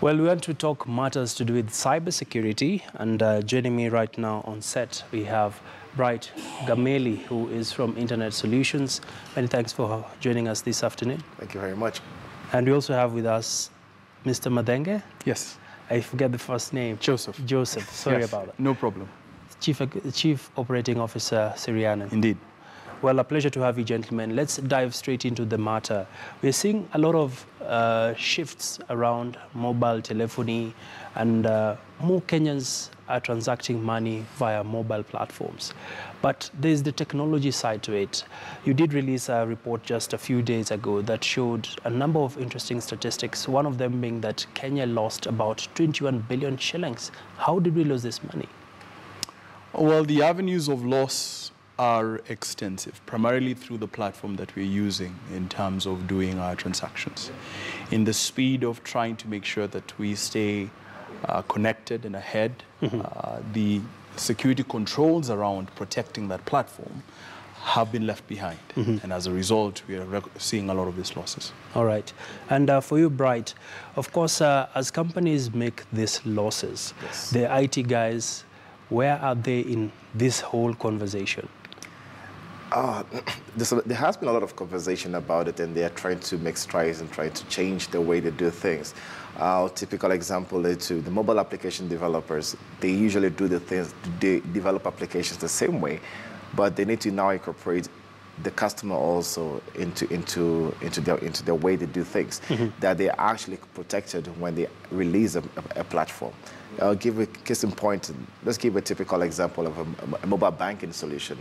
Well, we want to talk matters to do with cybersecurity, and joining me right now on set, we have Bright Gameli, who is from Internet Solutions. Many thanks for joining us this afternoon. Thank you very much. And we also have with us Mr. Madenge. Yes. I forget the first name. Joseph. Joseph. Sorry Yes, about that. no problem. Chief Operating Officer, Syrianen. Indeed. Well, a pleasure to have you, gentlemen. Let's dive straight into the matter. We're seeing a lot of shifts around mobile telephony, and more Kenyans are transacting money via mobile platforms. But there's the technology side to it. You did release a report just a few days ago that showed a number of interesting statistics, one of them being that Kenya lost about 21 billion shillings. How did we lose this money? Well, the avenues of loss are extensive, primarily through the platform that we're using in terms of doing our transactions. In the speed of trying to make sure that we stay connected and ahead, the security controls around protecting that platform have been left behind. And as a result, we are seeing a lot of these losses. All right. And for you, Bright, of course, as companies make these losses, Yes. the IT guys, where are they in this whole conversation? There has been a lot of conversation about it, and they are trying to make strides and trying to change the way they do things. Typical example is to the mobile application developers. They usually do the things, they develop applications the same way, but they need to now incorporate the customer also into the way they do things, that they are actually protected when they release a platform. I'll give a case in point. Let's give a typical example of a mobile banking solution.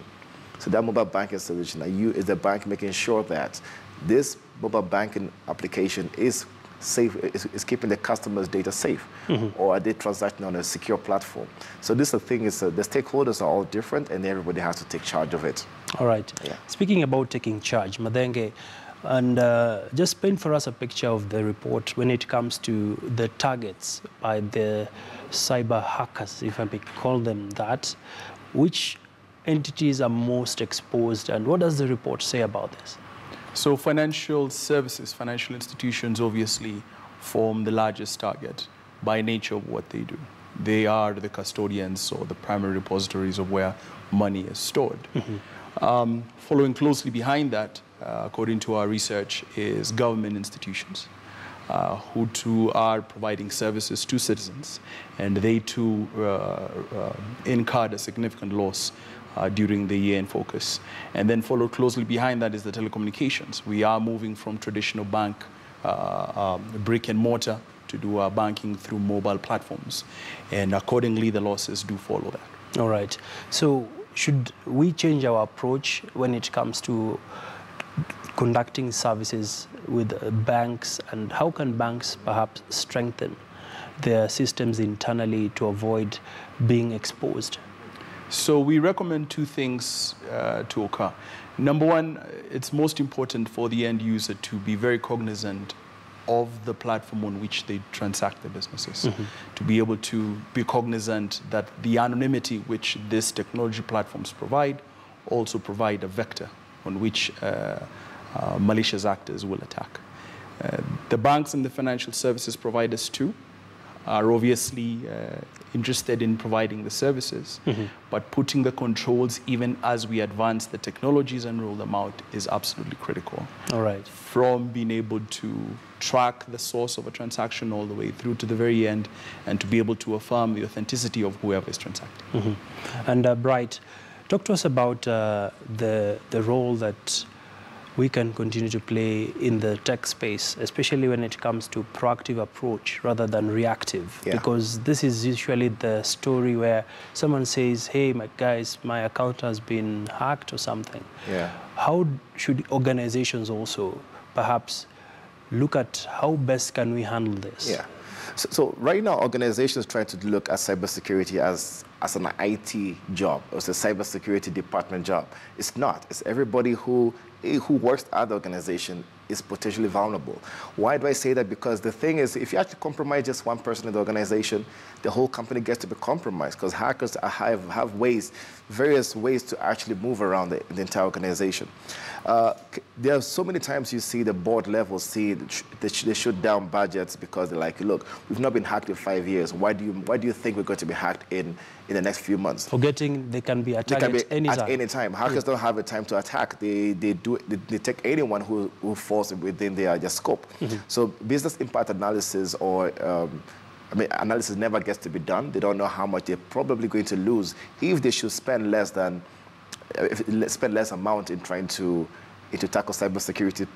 So that mobile banking solution, is the bank making sure that this mobile banking application is safe, is keeping the customer's data safe, or are they transacting on a secure platform? So this the thing is, the stakeholders are all different, and everybody has to take charge of it. All right. Yeah. Speaking about taking charge, Madenge, and just paint for us a picture of the report when it comes to the targets by the cyber hackers, if I may call them that. Which entities are most exposed, and what does the report say about this? So financial services, financial institutions obviously form the largest target by nature of what they do. They are the custodians or the primary repositories of where money is stored. Following closely behind that, according to our research, is government institutions, who too are providing services to citizens, and they too incurred a significant loss during the year in focus. And then followed closely behind that is the telecommunications. We are moving from traditional bank, brick and mortar, to do our banking through mobile platforms. And accordingly, the losses do follow that. All right. So should we change our approach when it comes to conducting services with banks, and how can banks perhaps strengthen their systems internally to avoid being exposed? So we recommend two things to occur. Number one, it's most important for the end user to be very cognizant of the platform on which they transact their businesses, to be able to be cognizant that the anonymity which these technology platforms provide also provide a vector on which malicious actors will attack. The banks and the financial services providers too are obviously interested in providing the services, but putting the controls even as we advance the technologies and roll them out is absolutely critical. All right. From being able to track the source of a transaction all the way through to the very end, and to be able to affirm the authenticity of whoever is transacting. And Bright, talk to us about the role that we can continue to play in the tech space, especially when it comes to proactive approach rather than reactive. Yeah. Because this is usually the story where someone says, hey, my account has been hacked or something. Yeah. How should organizations also perhaps look at how best can we handle this? Yeah. So right now, organizations try to look at cybersecurity as as an IT job or as a cybersecurity department job. It's not. It's everybody who works at the organization is potentially vulnerable. Why do I say that? Because the thing is, if you actually compromise just one person in the organization, the whole company gets to be compromised, because hackers have various ways to actually move around the entire organization. There are so many times you see the board level they shoot down budgets because they're like, look, we've not been hacked in 5 years. Why do you think we're going to be hacked in the next few months? Forgetting they can be attacked at any time. Hackers don't have a time to attack. They take anyone who falls within their scope. So business impact analysis or analysis never gets to be done. They don't know how much they're probably going to lose if they should spend less amount in trying to tackle cybersecurity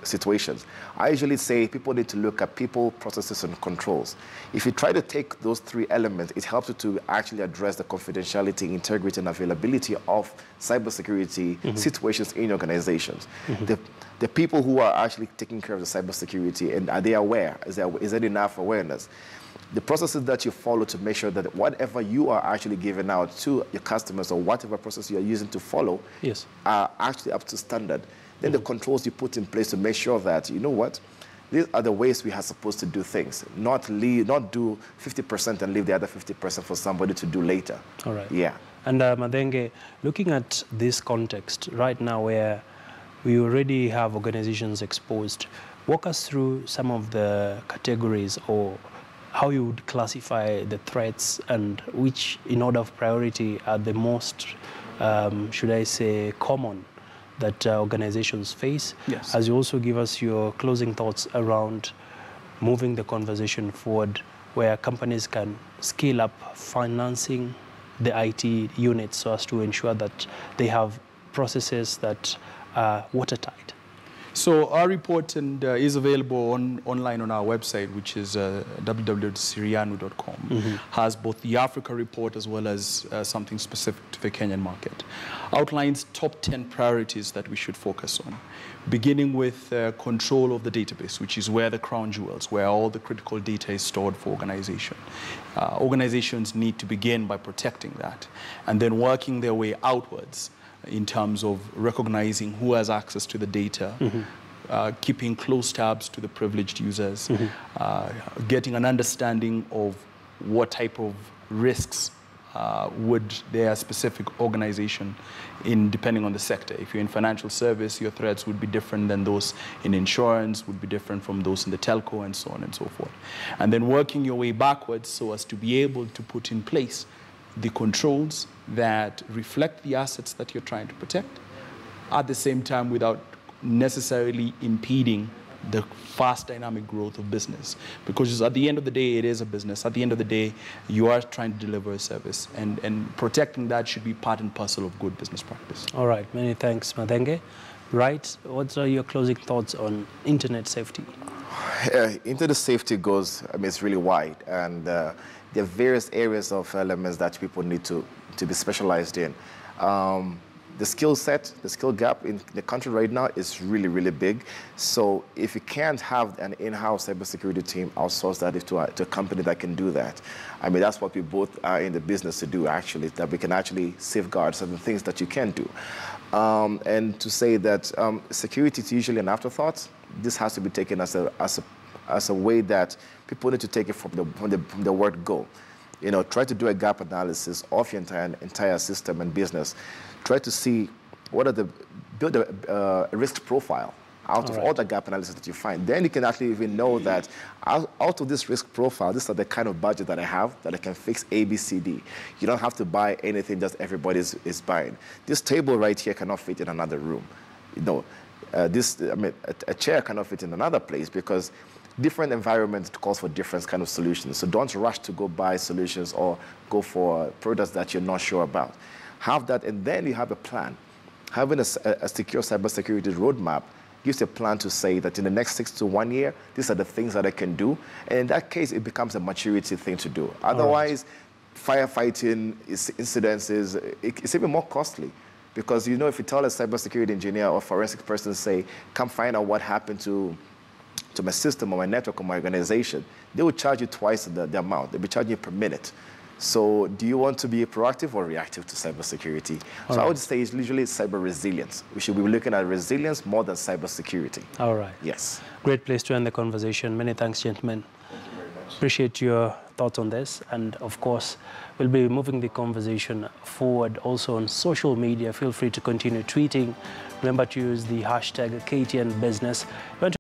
situations. I usually say people need to look at people, processes, and controls. If you try to take those three elements, it helps you to actually address the confidentiality, integrity, and availability of cybersecurity situations in organizations. The people who are actually taking care of the cybersecurity, and are they aware? Is there enough awareness? The processes that you follow to make sure that whatever you are actually giving out to your customers or whatever process you are using to follow are actually up to standard. Then the controls you put in place to make sure that, you know what, these are the ways we are supposed to do things, not do 50% and leave the other 50% for somebody to do later. All right. Yeah. And Madenge, looking at this context right now where we already have organizations exposed, walk us through some of the categories or how you would classify the threats and which, in order of priority, are the most, should I say, common that organizations face. Yes. As you also give us your closing thoughts around moving the conversation forward where companies can scale up financing the IT units so as to ensure that they have processes that are watertight. So our report is available online on our website, which is www.sirianu.com. Has both the Africa report as well as something specific to the Kenyan market. Outlines top 10 priorities that we should focus on, beginning with control of the database, which is where the crown jewels, where all the critical data is stored for organization. Organizations need to begin by protecting that and then working their way outwards in terms of recognizing who has access to the data, keeping close tabs to the privileged users, getting an understanding of what type of risks would their specific organization depending on the sector. If you're in financial service, your threats would be different than those in insurance, would be different from those in the telco, and so on and so forth. And then working your way backwards so as to be able to put in place the controls that reflect the assets that you're trying to protect, at the same time without necessarily impeding the fast dynamic growth of business. Because at the end of the day, it is a business. At the end of the day, you are trying to deliver a service, and protecting that should be part and parcel of good business practice. All right, many thanks, Madenge. Right, what are your closing thoughts on internet safety? Internet safety goes, it's really wide, and there are various areas of elements that people need to be specialized in. The skill set, the skill gap in the country right now is really, really big. So if you can't have an in-house cybersecurity team, outsource that to a company that can do that. That's what we both are in the business to do, actually, that we can actually safeguard certain things that you can do. And to say that security is usually an afterthought, this has to be taken as a way that people need to take it from the word go. Try to do a gap analysis of your entire system and business. Try to see build a risk profile out of all the gap analysis that you find. Then you can actually even know that out of this risk profile, this is the kind of budget that I have that I can fix A, B, C, D. You don't have to buy anything that everybody is buying. This table right here cannot fit in another room. A chair cannot fit in another place because different environments calls for different kind of solutions. So don't rush to go buy solutions or go for products that you're not sure about. Have that, and then you have a plan. Having a secure cybersecurity roadmap gives you a plan to say that in the next 6 to 1 year, these are the things that I can do. And in that case, it becomes a maturity thing to do. Otherwise, firefighting incidents it's even more costly. Because, if you tell a cybersecurity engineer or forensic person, say, come find out what happened to my system or my network or my organization, they will charge you twice the amount. They'll be charging you per minute. So do you want to be proactive or reactive to cybersecurity? So I would say it's usually cyber resilience. We should be looking at resilience more than cybersecurity. All right. Yes. Great place to end the conversation. Many thanks, gentlemen. Thank you very much. Appreciate your thoughts on this. And of course, we'll be moving the conversation forward also on social media. Feel free to continue tweeting. Remember to use the hashtag KTN Business.